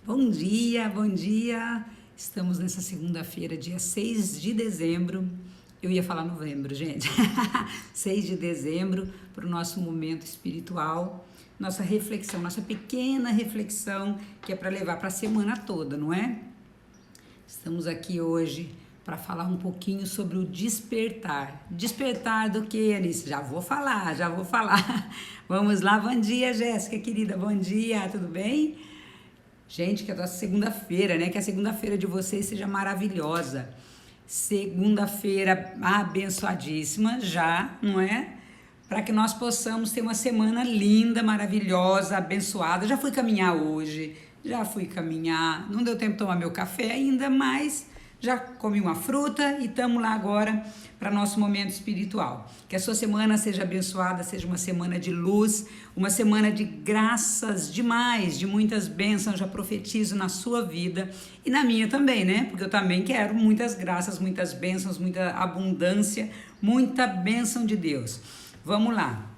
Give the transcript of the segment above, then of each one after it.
Bom dia, bom dia! Estamos nessa segunda-feira, dia 6 de dezembro. Eu ia falar novembro, gente. 6 de dezembro, para o nosso momento espiritual, nossa reflexão, nossa pequena reflexão, que é para levar para a semana toda, não é? Estamos aqui hoje para falar um pouquinho sobre o despertar. Despertar do que, Anice? Já vou falar. Vamos lá, bom dia, Jéssica, querida, bom dia, tudo bem? Gente, que a nossa segunda-feira, né? Que a segunda-feira de vocês seja maravilhosa. Segunda-feira abençoadíssima já, não é? Para que nós possamos ter uma semana linda, maravilhosa, abençoada. Já fui caminhar hoje, não deu tempo de tomar meu café ainda, mas já comi uma fruta e estamos lá agora para nosso momento espiritual. Que a sua semana seja abençoada, seja uma semana de luz, uma semana de graças demais, de muitas bênçãos. Já profetizo na sua vida e na minha também, né? Porque eu também quero muitas graças, muitas bênçãos, muita abundância, muita bênção de Deus. Vamos lá.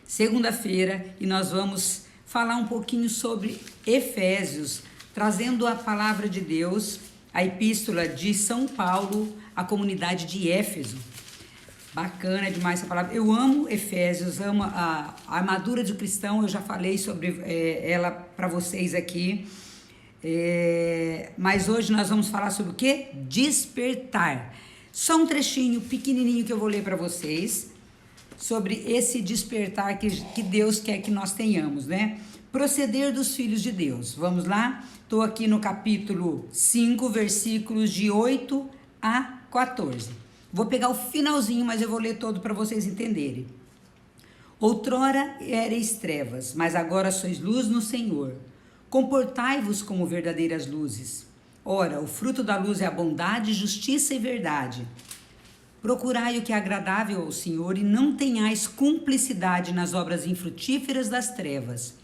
Segunda-feira e nós vamos falar um pouquinho sobre Efésios, trazendo a palavra de Deus, a epístola de São Paulo à comunidade de Éfeso. Bacana demais essa palavra. Eu amo Efésios, amo a armadura do cristão. Eu já falei sobre ela para vocês aqui. Mas hoje nós vamos falar sobre o quê? Despertar. Só um trechinho pequenininho que eu vou ler para vocês sobre esse despertar que Deus quer que nós tenhamos, né? Proceder dos filhos de Deus. Vamos lá? Estou aqui no capítulo 5, versículos de 8 a 14. Vou pegar o finalzinho, mas eu vou ler todo para vocês entenderem. Outrora erais trevas, mas agora sois luz no Senhor. Comportai-vos como verdadeiras luzes. Ora, o fruto da luz é a bondade, justiça e verdade. Procurai o que é agradável ao Senhor e não tenhais cumplicidade nas obras infrutíferas das trevas.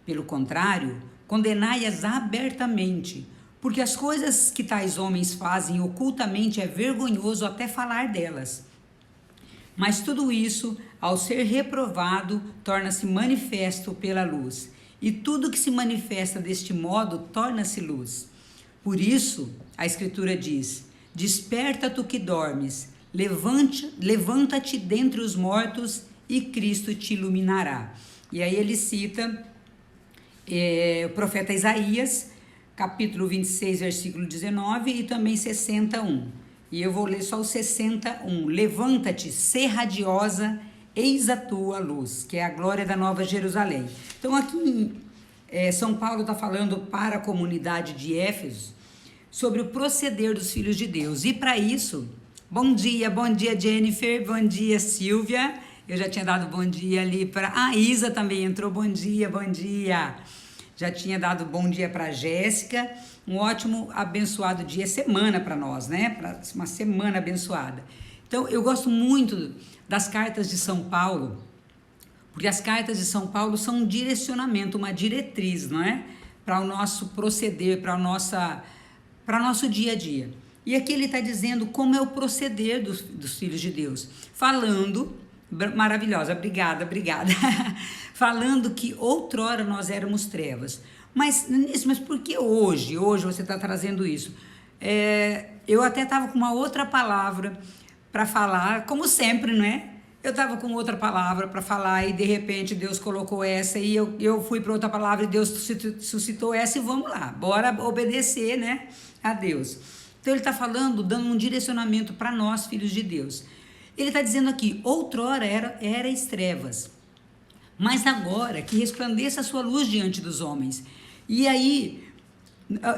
Pelo contrário, condenai-as abertamente, porque as coisas que tais homens fazem ocultamente é vergonhoso até falar delas. Mas tudo isso, ao ser reprovado, torna-se manifesto pela luz, e tudo que se manifesta deste modo torna-se luz. Por isso, a Escritura diz: desperta tu que dormes, levanta-te dentre os mortos e Cristo te iluminará. E aí ele cita o profeta Isaías, capítulo 26, versículo 19 e também 61. E eu vou ler só o 61. Levanta-te, sê radiosa, eis a tua luz, que é a glória da Nova Jerusalém. Então aqui São Paulo está falando para a comunidade de Éfeso sobre o proceder dos filhos de Deus. E para isso, bom dia Jennifer, bom dia Silvia. Eu já tinha dado bom dia ali para... a Isa também entrou, bom dia. Já tinha dado bom dia para Jéssica. Um ótimo, abençoado dia, semana para nós, né? Para uma semana abençoada. Então, eu gosto muito das cartas de São Paulo, porque as cartas de São Paulo são um direcionamento, uma diretriz, não é? Para o nosso proceder, para o nosso dia a dia. E aqui ele está dizendo como é o proceder dos filhos de Deus. Falando... maravilhosa, obrigada. Falando que outrora nós éramos trevas. Mas por que hoje você está trazendo isso? Eu até estava com uma outra palavra para falar, como sempre, não é? Eu estava com outra palavra para falar e de repente Deus colocou essa e eu fui para outra palavra e Deus suscitou essa e vamos lá, bora obedecer, né, a Deus. Então ele está falando, dando um direcionamento para nós, filhos de Deus. Ele está dizendo aqui, outrora erais trevas, mas agora que resplandeça a sua luz diante dos homens. E aí,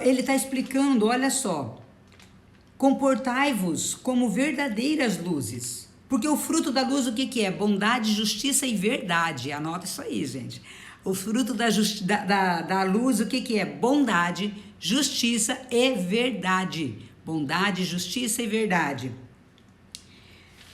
ele está explicando, olha só, comportai-vos como verdadeiras luzes, porque o fruto da luz o que é? Bondade, justiça e verdade. Anota isso aí, gente. O fruto da luz o que é? Bondade, justiça e verdade. Bondade, justiça e verdade.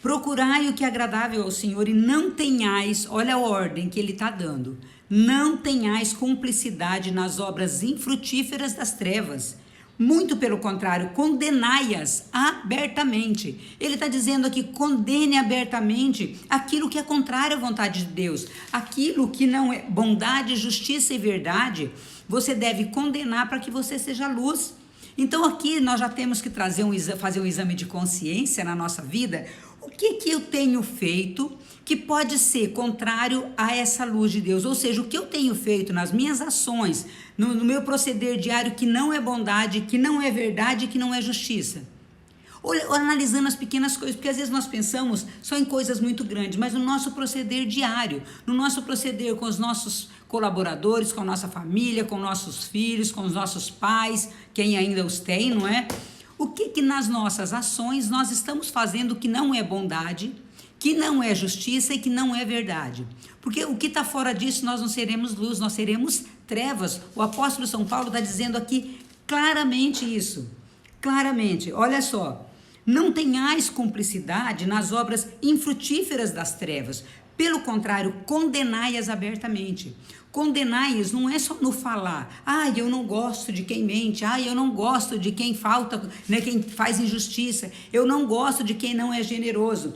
Procurai o que é agradável ao Senhor e não tenhais, olha a ordem que ele está dando, não tenhais cumplicidade nas obras infrutíferas das trevas. Muito pelo contrário, condenai-as abertamente. Ele está dizendo aqui, condene abertamente aquilo que é contrário à vontade de Deus, aquilo que não é bondade, justiça e verdade. você deve condenar para que você seja luz. Então aqui nós já temos que fazer um exame de consciência na nossa vida. O que eu tenho feito que pode ser contrário a essa luz de Deus? Ou seja, o que eu tenho feito nas minhas ações, no meu proceder diário, que não é bondade, que não é verdade, que não é justiça. Ou analisando as pequenas coisas, porque às vezes nós pensamos só em coisas muito grandes, mas no nosso proceder diário, no nosso proceder com os nossos colaboradores, com a nossa família, com nossos filhos, com os nossos pais, quem ainda os tem, não é? O que nas nossas ações nós estamos fazendo que não é bondade, que não é justiça e que não é verdade? Porque o que está fora disso, nós não seremos luz, nós seremos trevas. O apóstolo São Paulo está dizendo aqui claramente isso. Claramente, olha só. Não tenhais cumplicidade nas obras infrutíferas das trevas. Pelo contrário, condenai-as abertamente. Condenai-as não é só no falar. Eu não gosto de quem mente. Eu não gosto de quem falta, né, quem faz injustiça. Eu não gosto de quem não é generoso.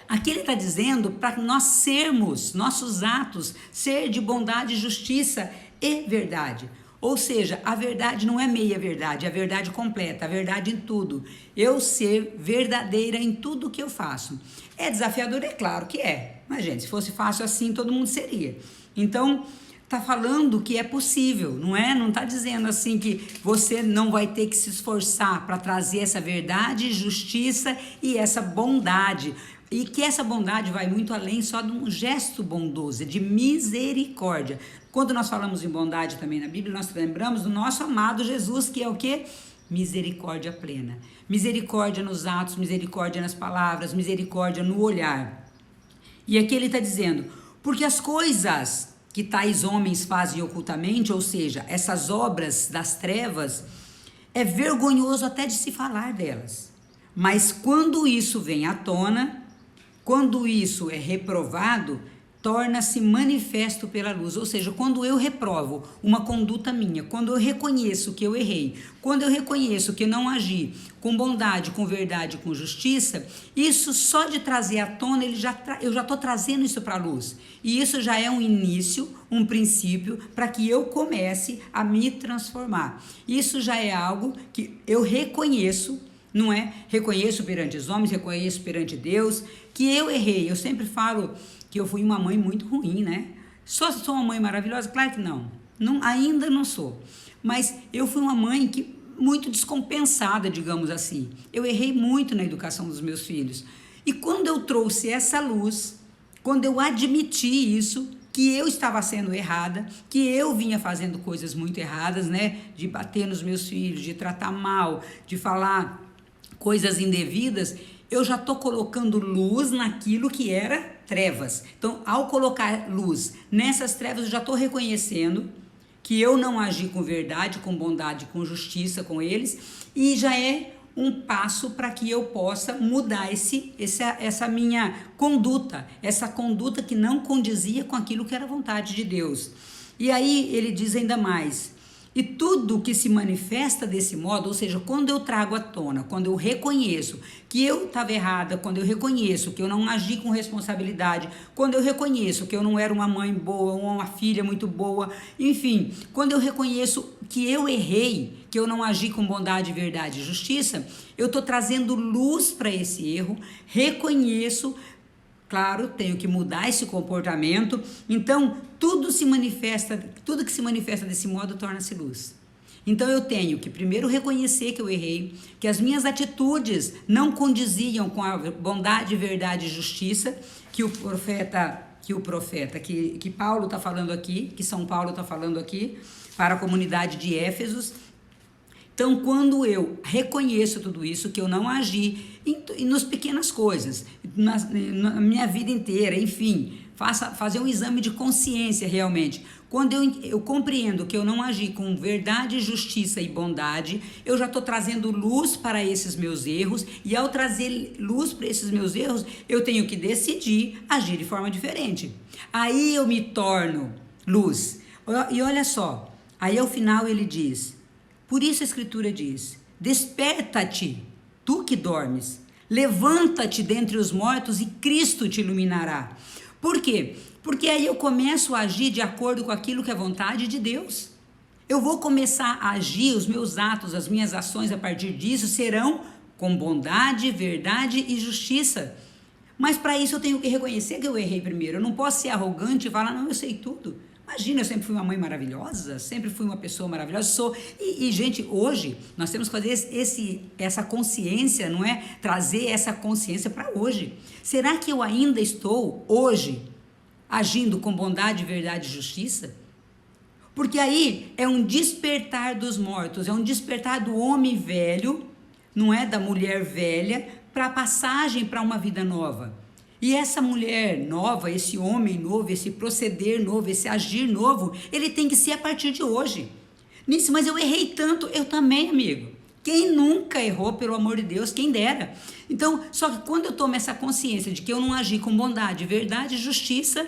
Aqui ele está dizendo para nós sermos, nossos atos, ser de bondade, justiça e verdade. Ou seja, a verdade não é meia verdade, é a verdade completa, a verdade em tudo. Eu ser verdadeira em tudo que eu faço. É desafiador? É claro que é. Mas, gente, se fosse fácil assim, todo mundo seria. Então, está falando que é possível, não é? Não está dizendo assim que você não vai ter que se esforçar para trazer essa verdade, justiça e essa bondade. E que essa bondade vai muito além só de um gesto bondoso, de misericórdia. Quando nós falamos em bondade também na Bíblia, nós lembramos do nosso amado Jesus, que é o quê? Misericórdia plena. Misericórdia nos atos, misericórdia nas palavras, misericórdia no olhar. E aqui ele está dizendo, porque as coisas que tais homens fazem ocultamente, ou seja, essas obras das trevas, é vergonhoso até de se falar delas. Mas quando isso vem à tona, quando isso é reprovado, torna-se manifesto pela luz. Ou seja, quando eu reprovo uma conduta minha, quando eu reconheço que eu errei, quando eu reconheço que eu não agi com bondade, com verdade, com justiça, isso só de trazer à tona, eu já estou trazendo isso para a luz. E isso já é um início, um princípio, para que eu comece a me transformar. Isso já é algo que eu reconheço, não é? Reconheço perante os homens, reconheço perante Deus, que eu errei. Eu sempre falo que eu fui uma mãe muito ruim, né? Sou uma mãe maravilhosa? Claro que não. Ainda não sou. Mas eu fui uma mãe que muito descompensada, digamos assim. Eu errei muito na educação dos meus filhos. E quando eu trouxe essa luz, quando eu admiti isso, que eu estava sendo errada, que eu vinha fazendo coisas muito erradas, né? De bater nos meus filhos, de tratar mal, de falar coisas indevidas, eu já estou colocando luz naquilo que era trevas. Então, ao colocar luz nessas trevas, eu já estou reconhecendo que eu não agi com verdade, com bondade, com justiça com eles, e já é um passo para que eu possa mudar essa minha conduta, essa conduta que não condizia com aquilo que era vontade de Deus. E aí ele diz ainda mais, e tudo que se manifesta desse modo, ou seja, quando eu trago à tona, quando eu reconheço que eu estava errada, quando eu reconheço que eu não agi com responsabilidade, quando eu reconheço que eu não era uma mãe boa, uma filha muito boa, enfim, quando eu reconheço que eu errei, que eu não agi com bondade, verdade e justiça, eu estou trazendo luz para esse erro, reconheço. Claro, tenho que mudar esse comportamento. Então, tudo que se manifesta desse modo torna-se luz. Então, eu tenho que primeiro reconhecer que eu errei, que as minhas atitudes não condiziam com a bondade, verdade e justiça que Paulo está falando aqui, que São Paulo está falando aqui para a comunidade de Éfesos. Então, quando eu reconheço tudo isso, que eu não agi nas pequenas coisas, na minha vida inteira, enfim, fazer um exame de consciência realmente. Quando eu compreendo que eu não agi com verdade, justiça e bondade, eu já estou trazendo luz para esses meus erros, e ao trazer luz para esses meus erros, eu tenho que decidir agir de forma diferente. Aí eu me torno luz. E olha só, aí ao final ele diz... Por isso a Escritura diz, desperta-te, tu que dormes, levanta-te dentre os mortos e Cristo te iluminará. Por quê? Porque aí eu começo a agir de acordo com aquilo que é vontade de Deus. eu vou começar a agir, os meus atos, as minhas ações a partir disso serão com bondade, verdade e justiça. Mas para isso eu tenho que reconhecer que eu errei primeiro. Eu não posso ser arrogante e falar, não, eu sei tudo. Imagina, eu sempre fui uma mãe maravilhosa, sempre fui uma pessoa maravilhosa, sou. Gente, hoje nós temos que fazer essa consciência, não é? Trazer essa consciência para hoje. Será que eu ainda estou, hoje, agindo com bondade, verdade e justiça? Porque aí é um despertar dos mortos, é um despertar do homem velho, não é? Da mulher velha, para a passagem para uma vida nova. E essa mulher nova, esse homem novo, esse proceder novo, esse agir novo, ele tem que ser a partir de hoje. Nisso, mas eu errei tanto, eu também, amigo. Quem nunca errou, pelo amor de Deus, quem dera. Então, só que quando eu tomo essa consciência de que eu não agi com bondade, verdade e justiça,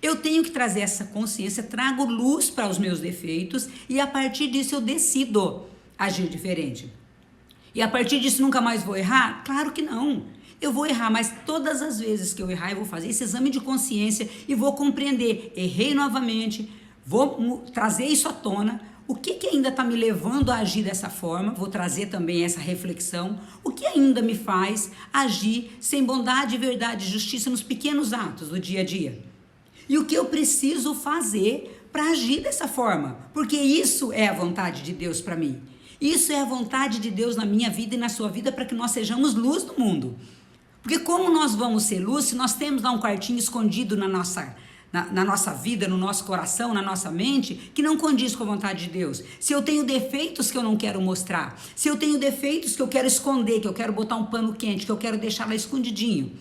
eu tenho que trazer essa consciência, trago luz para os meus defeitos e a partir disso eu decido agir diferente. E a partir disso nunca mais vou errar? Claro que não. Eu vou errar, mas todas as vezes que eu errar, eu vou fazer esse exame de consciência e vou compreender. Errei novamente, vou trazer isso à tona. O que ainda está me levando a agir dessa forma? Vou trazer também essa reflexão. O que ainda me faz agir sem bondade, verdade e justiça nos pequenos atos do dia a dia? E o que eu preciso fazer para agir dessa forma? Porque isso é a vontade de Deus para mim. Isso é a vontade de Deus na minha vida e na sua vida para que nós sejamos luz do mundo. Porque como nós vamos ser luz se nós temos lá um quartinho escondido na nossa vida, no nosso coração, na nossa mente, que não condiz com a vontade de Deus? Se eu tenho defeitos que eu não quero mostrar, se eu tenho defeitos que eu quero esconder, que eu quero botar um pano quente, que eu quero deixar lá escondidinho.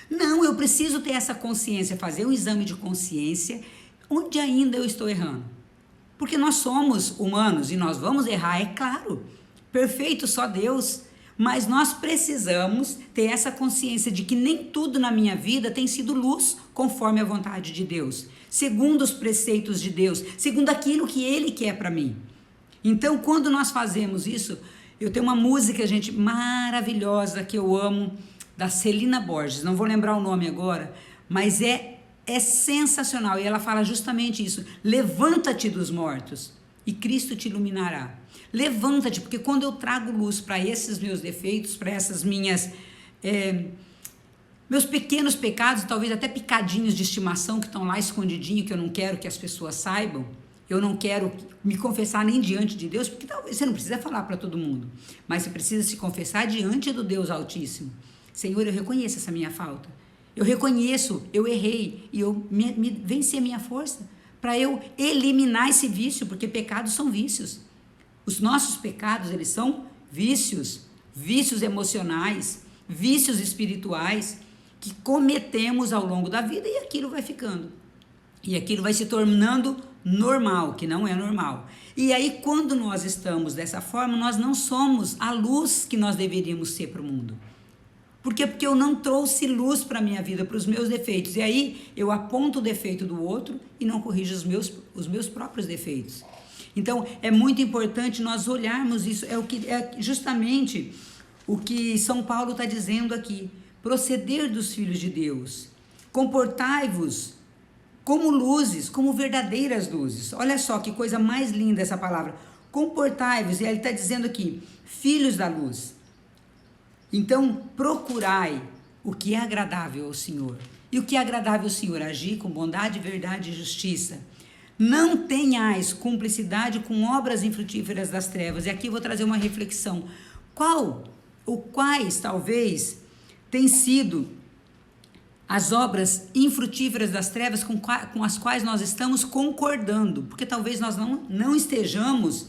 Não, eu preciso ter essa consciência, fazer um exame de consciência, onde ainda eu estou errando. Porque nós somos humanos e nós vamos errar, é claro. Perfeito só Deus. Mas nós precisamos ter essa consciência de que nem tudo na minha vida tem sido luz conforme a vontade de Deus, segundo os preceitos de Deus, segundo aquilo que Ele quer para mim. Então, quando nós fazemos isso, eu tenho uma música, gente, maravilhosa que eu amo, da Celina Borges, não vou lembrar o nome agora, mas é sensacional e ela fala justamente isso: levanta-te dos mortos e Cristo te iluminará. Levanta-te, porque quando eu trago luz para esses meus defeitos, para essas meus pequenos pecados, talvez até picadinhos de estimação que estão lá escondidinho, que eu não quero que as pessoas saibam, eu não quero me confessar nem diante de Deus, porque talvez você não precisa falar para todo mundo, mas você precisa se confessar diante do Deus Altíssimo. Senhor, eu reconheço essa minha falta, eu reconheço, eu errei, e eu venci a minha força para eu eliminar esse vício, porque pecados são vícios. Os nossos pecados, eles são vícios emocionais, vícios espirituais, que cometemos ao longo da vida e aquilo vai ficando. E aquilo vai se tornando normal, que não é normal. E aí, quando nós estamos dessa forma, nós não somos a luz que nós deveríamos ser para o mundo. Por quê? Porque eu não trouxe luz para a minha vida, para os meus defeitos. E aí, eu aponto o defeito do outro e não corrijo os meus próprios defeitos. Então, é muito importante nós olharmos isso, é justamente o que São Paulo está dizendo aqui. Proceder dos filhos de Deus. Comportai-vos como luzes, como verdadeiras luzes. Olha só que coisa mais linda essa palavra. Comportai-vos, e ele está dizendo aqui, filhos da luz. Então, procurai o que é agradável ao Senhor. E o que é agradável ao Senhor? Agir com bondade, verdade e justiça. Não tenhais cumplicidade com obras infrutíferas das trevas. E aqui eu vou trazer uma reflexão. Quais talvez têm sido as obras infrutíferas das trevas com as quais nós estamos concordando? Porque talvez nós não estejamos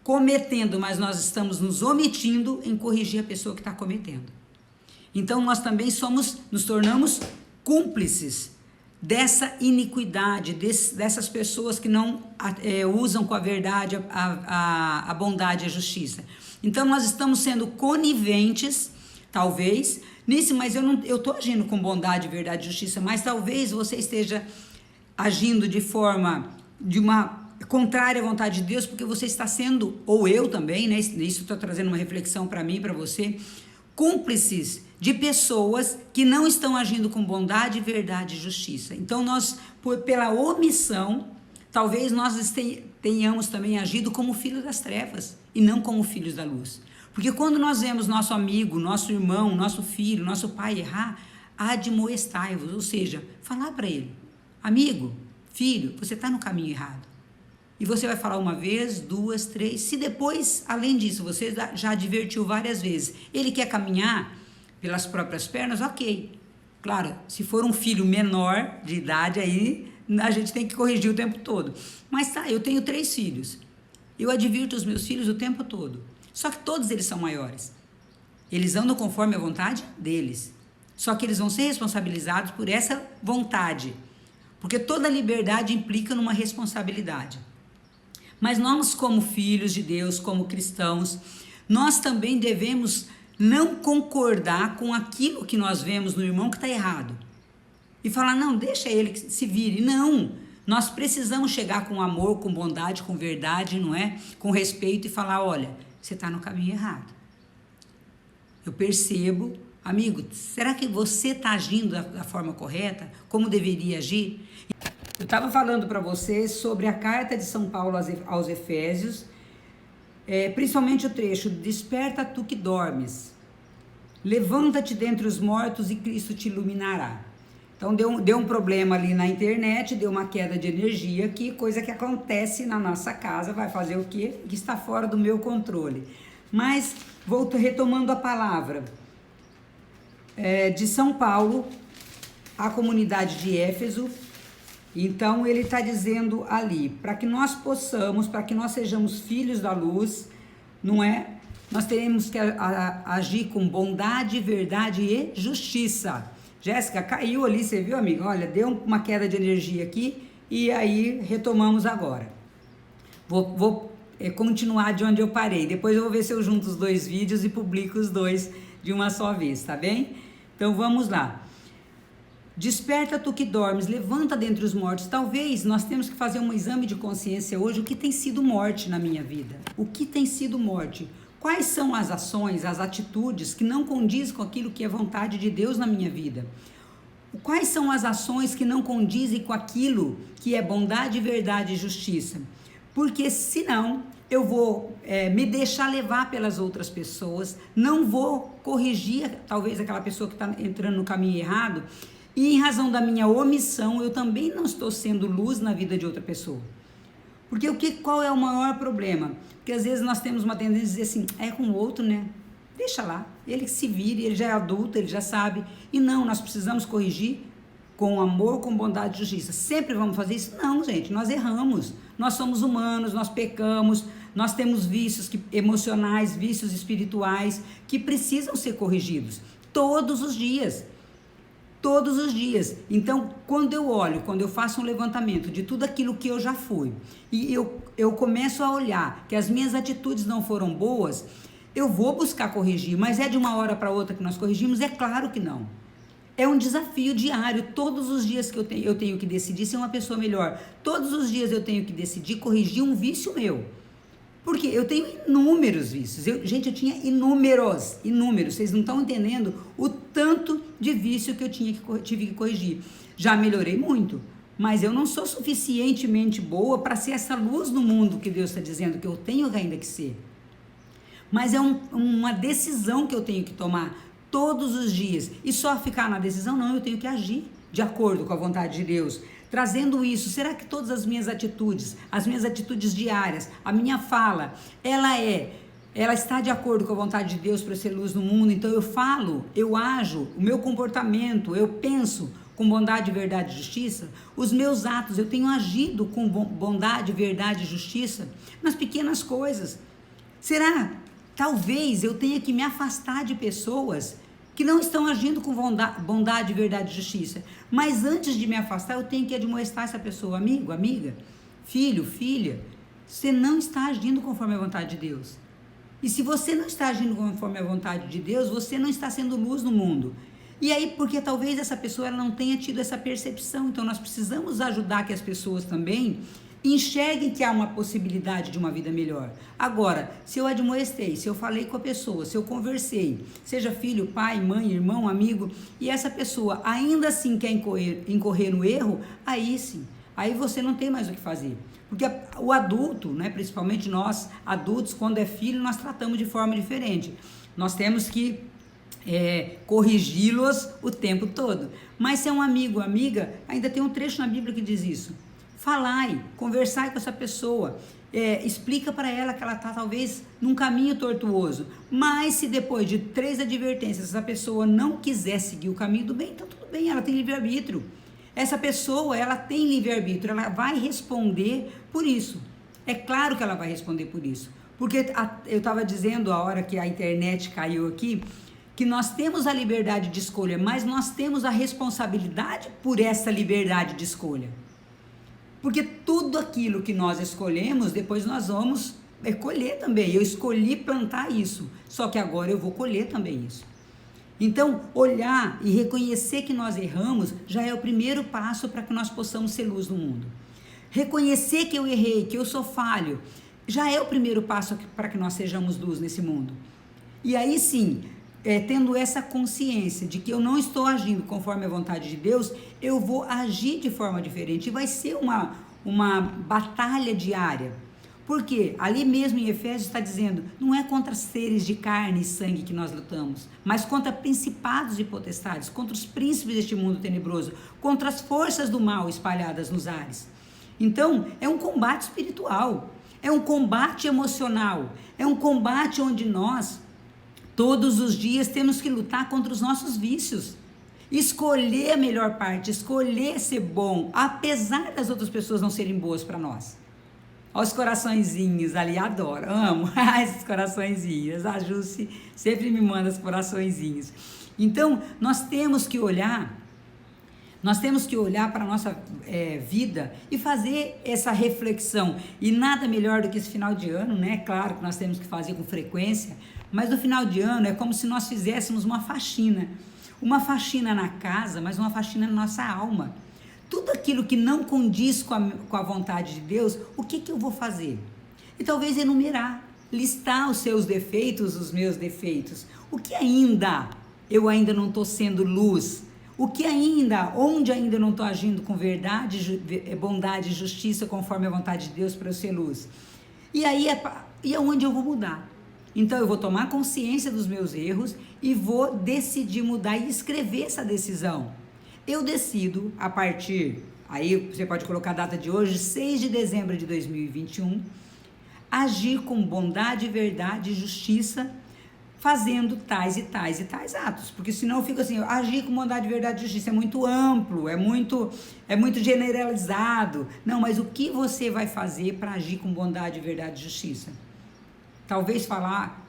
cometendo, mas nós estamos nos omitindo em corrigir a pessoa que está cometendo. Então nós também nos tornamos cúmplices dessa iniquidade, dessas pessoas que não usam com a verdade, a bondade e a justiça. Então nós estamos sendo coniventes, talvez, nisso, mas eu estou agindo com bondade, verdade e justiça, mas talvez você esteja agindo de uma contrária à vontade de Deus, porque você está sendo, ou eu também, né? Isso estou trazendo uma reflexão para mim e para você, cúmplices de pessoas que não estão agindo com bondade, verdade e justiça. Então nós, pela omissão, talvez nós tenhamos também agido como filhos das trevas e não como filhos da luz. Porque quando nós vemos nosso amigo, nosso irmão, nosso filho, nosso pai errar, admoestai-vos, ou seja, falar para ele, amigo, filho, você está no caminho errado. E você vai falar uma vez, duas, três, se depois, além disso, você já advertiu várias vezes, ele quer caminhar pelas próprias pernas, ok. Claro, se for um filho menor de idade, aí a gente tem que corrigir o tempo todo. Mas tá, eu tenho 3 filhos. Eu advirto os meus filhos o tempo todo. Só que todos eles são maiores. Eles andam conforme a vontade deles. Só que eles vão ser responsabilizados por essa vontade. Porque toda liberdade implica numa responsabilidade. Mas nós, como filhos de Deus, como cristãos, nós também devemos não concordar com aquilo que nós vemos no irmão que está errado. E falar, não, deixa ele que se vire. Não, nós precisamos chegar com amor, com bondade, com verdade, não é? Com respeito e falar, olha, você está no caminho errado. Eu percebo, amigo, será que você está agindo da forma correta? Como deveria agir? Eu estava falando para vocês sobre a carta de São Paulo aos Efésios, principalmente o trecho, desperta tu que dormes, levanta-te dentre os mortos e Cristo te iluminará. Então deu um problema ali na internet, deu uma queda de energia aqui, coisa que acontece na nossa casa, vai fazer o quê? Que está fora do meu controle. Mas, retomando a palavra de São Paulo, à comunidade de Éfeso, então ele está dizendo ali, para que nós possamos, para que nós sejamos filhos da luz, não é? Nós teremos que agir com bondade, verdade e justiça. Jéssica, caiu ali, você viu, amiga? Olha, deu uma queda de energia aqui e aí retomamos agora. Vou continuar de onde eu parei. Depois eu vou ver se eu junto os 2 vídeos e publico os 2 de uma só vez, tá bem? Então vamos lá. Desperta tu que dormes, levanta dentre os mortos. Talvez nós temos que fazer um exame de consciência hoje. O que tem sido morte na minha vida? O que tem sido morte? Quais são as ações, as atitudes que não condizem com aquilo que é vontade de Deus na minha vida? Quais são as ações que não condizem com aquilo que é bondade, verdade e justiça? Porque senão eu vou me deixar levar pelas outras pessoas, não vou corrigir talvez aquela pessoa que está entrando no caminho errado, e em razão da minha omissão eu também não estou sendo luz na vida de outra pessoa. Porque qual é o maior problema? Porque às vezes nós temos uma tendência de dizer assim, é com o outro, né? Deixa lá, ele que se vire, ele já é adulto, ele já sabe. E não, nós precisamos corrigir com amor, com bondade e justiça. Sempre vamos fazer isso? Não, gente, nós erramos. Nós somos humanos, nós pecamos, nós temos vícios emocionais, vícios espirituais que precisam ser corrigidos todos os dias. Todos os dias. Então, quando eu faço um levantamento de tudo aquilo que eu já fui, e eu começo a olhar que as minhas atitudes não foram boas, eu vou buscar corrigir, mas é de uma hora para outra que nós corrigimos? É claro que não. É um desafio diário, todos os dias que eu tenho que decidir ser uma pessoa melhor, todos os dias eu tenho que decidir corrigir um vício meu. Porque eu tenho inúmeros vícios. Gente, eu tinha inúmeros. Vocês não estão entendendo o tanto de vício que eu tive que corrigir. Já melhorei muito, mas eu não sou suficientemente boa para ser essa luz no mundo que Deus está dizendo que eu tenho ainda que ser. Mas é uma decisão que eu tenho que tomar todos os dias. E só ficar na decisão, não, eu tenho que agir de acordo com a vontade de Deus. Trazendo isso, será que todas as minhas atitudes diárias, a minha fala, ela está de acordo com a vontade de Deus para ser luz no mundo? Então eu falo, eu ajo, o meu comportamento, eu penso com bondade, verdade e justiça? Os meus atos, eu tenho agido com bondade, verdade e justiça nas pequenas coisas? Será? Talvez eu tenha que me afastar de pessoas que não estão agindo com bondade, verdade e justiça. Mas antes de me afastar, eu tenho que admoestar essa pessoa. Amigo, amiga, filho, filha, você não está agindo conforme a vontade de Deus. E se você não está agindo conforme a vontade de Deus, você não está sendo luz no mundo. E aí, porque talvez essa pessoa ela não tenha tido essa percepção. Então, nós precisamos ajudar que as pessoas também enxerguem que há uma possibilidade de uma vida melhor. Agora, se eu admoestei, se eu falei com a pessoa, se eu conversei, seja filho, pai, mãe, irmão, amigo, e essa pessoa ainda assim quer incorrer no erro, aí sim, aí você não tem mais o que fazer. Porque o adulto, né, principalmente nós adultos, quando é filho, nós tratamos de forma diferente. Nós temos que corrigi-los o tempo todo. Mas se é um amigo, amiga, ainda tem um trecho na Bíblia que diz isso. Falai, conversai com essa pessoa, explica para ela que ela está talvez num caminho tortuoso, mas se depois de 3 advertências essa pessoa não quiser seguir o caminho do bem, então tudo bem, ela tem livre-arbítrio. Essa pessoa, ela tem livre-arbítrio, ela vai responder por isso. É claro que ela vai responder por isso, porque eu estava dizendo a hora que a internet caiu aqui, que nós temos a liberdade de escolha, mas nós temos a responsabilidade por essa liberdade de escolha. Porque tudo aquilo que nós escolhemos, depois nós vamos colher também. Eu escolhi plantar isso, só que agora eu vou colher também isso. Então, olhar e reconhecer que nós erramos já é o primeiro passo para que nós possamos ser luz no mundo. Reconhecer que eu errei, que eu sou falho, já é o primeiro passo para que nós sejamos luz nesse mundo. E aí sim, tendo essa consciência de que eu não estou agindo conforme a vontade de Deus, eu vou agir de forma diferente. E vai ser uma batalha diária. Porque ali mesmo em Efésios está dizendo, não é contra seres de carne e sangue que nós lutamos, mas contra principados e potestades, contra os príncipes deste mundo tenebroso, contra as forças do mal espalhadas nos ares. Então, é um combate espiritual, é um combate emocional, é um combate onde nós todos os dias temos que lutar contra os nossos vícios, escolher a melhor parte, escolher ser bom, apesar das outras pessoas não serem boas para nós. Olha os coraçõezinhos ali, adoro, amo esses coraçõezinhos, a Jússi sempre me manda os coraçõezinhos. Então, nós temos que olhar para a nossa vida e fazer essa reflexão, e nada melhor do que esse final de ano, né? Claro que nós temos que fazer com frequência, mas no final de ano é como se nós fizéssemos uma faxina na casa, mas uma faxina na nossa alma. Tudo aquilo que não condiz com a vontade de Deus, o que eu vou fazer? E talvez enumerar, listar os seus defeitos, os meus defeitos. O que eu ainda não estou sendo luz? Onde ainda eu não estou agindo com verdade, bondade e justiça conforme a vontade de Deus para eu ser luz? E aí é onde eu vou mudar. Então eu vou tomar consciência dos meus erros e vou decidir mudar e escrever essa decisão. Eu decido a partir, aí você pode colocar a data de hoje, 6 de dezembro de 2021, agir com bondade, verdade e justiça, fazendo tais e tais e tais atos. Porque senão eu fico assim, agir com bondade, verdade e justiça é muito amplo, é muito generalizado. Não, mas o que você vai fazer para agir com bondade, verdade e justiça? Talvez falar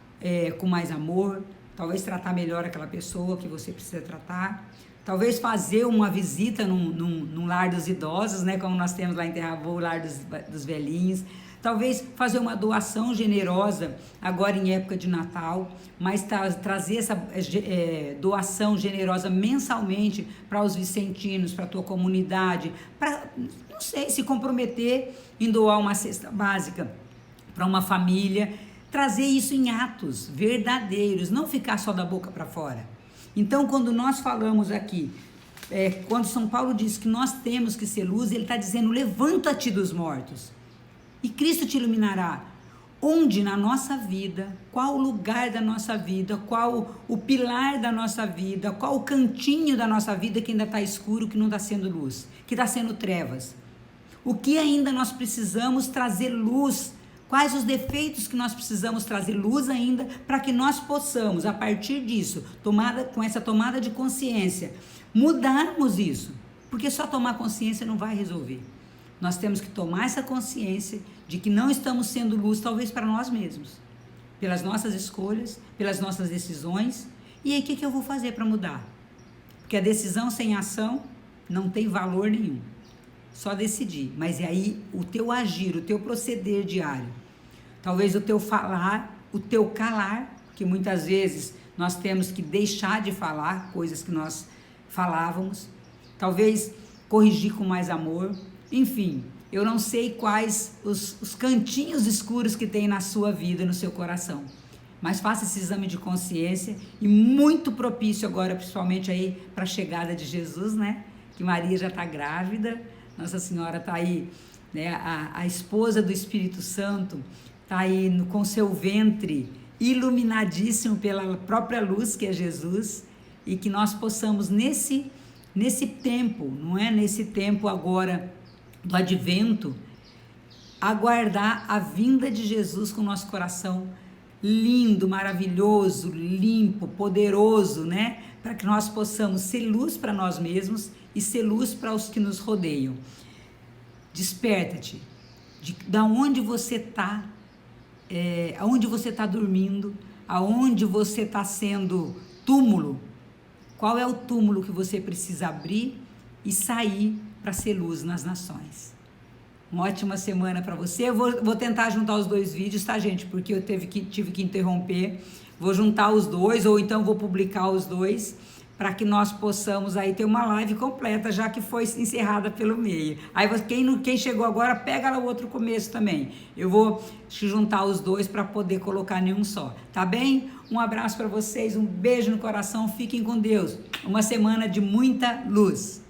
com mais amor, talvez tratar melhor aquela pessoa que você precisa tratar, talvez fazer uma visita num lar dos idosos, né, como nós temos lá em Terravô, o lar dos velhinhos, talvez fazer uma doação generosa agora em época de Natal, mas trazer essa doação generosa mensalmente para os vicentinos, para a tua comunidade, para, não sei, se comprometer em doar uma cesta básica para uma família, trazer isso em atos verdadeiros, não ficar só da boca para fora. Então, quando nós falamos aqui, quando São Paulo diz que nós temos que ser luz, ele está dizendo, levanta-te dos mortos, e Cristo te iluminará. Onde na nossa vida, qual o lugar da nossa vida, qual o pilar da nossa vida, qual o cantinho da nossa vida que ainda está escuro, que não está sendo luz, que está sendo trevas. O que ainda nós precisamos trazer luz. Quais os defeitos que nós precisamos trazer luz ainda para que nós possamos, a partir disso, com essa tomada de consciência, mudarmos isso. Porque só tomar consciência não vai resolver. Nós temos que tomar essa consciência de que não estamos sendo luz, talvez para nós mesmos, pelas nossas escolhas, pelas nossas decisões. E aí, o que eu vou fazer para mudar? Porque a decisão sem ação não tem valor nenhum. Só decidir, mas é aí o teu agir, o teu proceder diário. Talvez o teu falar, o teu calar, que muitas vezes nós temos que deixar de falar coisas que nós falávamos. Talvez corrigir com mais amor. Enfim, eu não sei quais os cantinhos escuros que tem na sua vida, no seu coração. Mas faça esse exame de consciência e muito propício agora, principalmente aí para a chegada de Jesus, né? Que Maria já está grávida. Nossa Senhora está aí né? A esposa do Espírito Santo está aí com seu ventre iluminadíssimo pela própria luz que é Jesus, e que nós possamos nesse tempo, não é? Nesse tempo agora do advento, aguardar a vinda de Jesus com o nosso coração lindo, maravilhoso, limpo, poderoso, né? Para que nós possamos ser luz para nós mesmos e ser luz para os que nos rodeiam. Desperta-te, da onde você está, aonde você está dormindo, aonde você está sendo túmulo. Qual é o túmulo que você precisa abrir e sair para ser luz nas nações? Uma ótima semana para você. Eu vou tentar juntar os dois vídeos, tá, gente? Porque eu tive que interromper. Vou juntar os dois, ou então vou publicar os dois, para que nós possamos aí ter uma live completa, já que foi encerrada pelo meio. Aí quem chegou agora, pega lá o outro começo também. Eu vou juntar os dois para poder colocar em um só, tá bem? Um abraço para vocês, um beijo no coração, fiquem com Deus. Uma semana de muita luz.